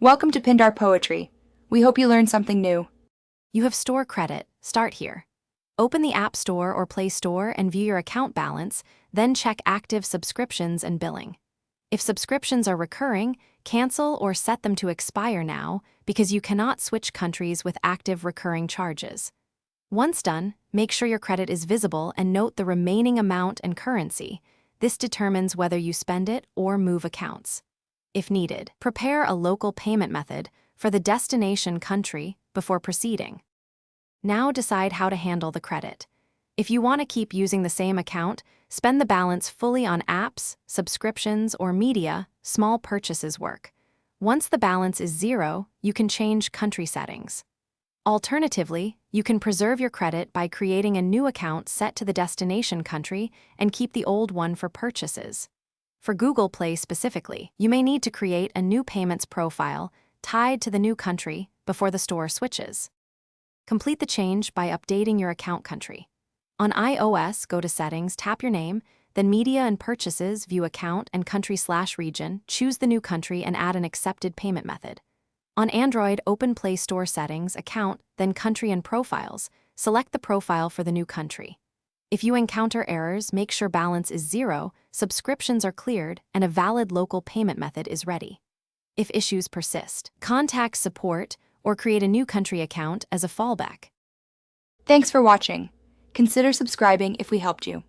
Welcome to Pindar Poetry. We hope you learned something new. You have store credit. Start here. Open the App Store or Play Store and view your account balance, then check active subscriptions and billing. If subscriptions are recurring, cancel or set them to expire now because you cannot switch countries with active recurring charges. Once done, make sure your credit is visible and note the remaining amount and currency. This determines whether you spend it or move accounts. If needed, prepare a local payment method for the destination country before proceeding. Now decide how to handle the credit. If you want to keep using the same account, spend the balance fully on apps, subscriptions, or media. Small purchases work. Once the balance is zero, you can change country settings. Alternatively, you can preserve your credit by creating a new account set to the destination country and keep the old one for purchases. For Google Play specifically, you may need to create a new payments profile tied to the new country before the store switches. Complete the change by updating your account country. On iOS, go to Settings, tap your name, then Media and Purchases, view Account and Country/Region, choose the new country and add an accepted payment method. On Android, open Play Store Settings, Account, then Country and Profiles. Select the profile for the new country. If you encounter errors, make sure balance is zero, subscriptions are cleared, and a valid local payment method is ready. If issues persist, contact support or create a new country account as a fallback. Thanks for watching. Consider subscribing if we helped you.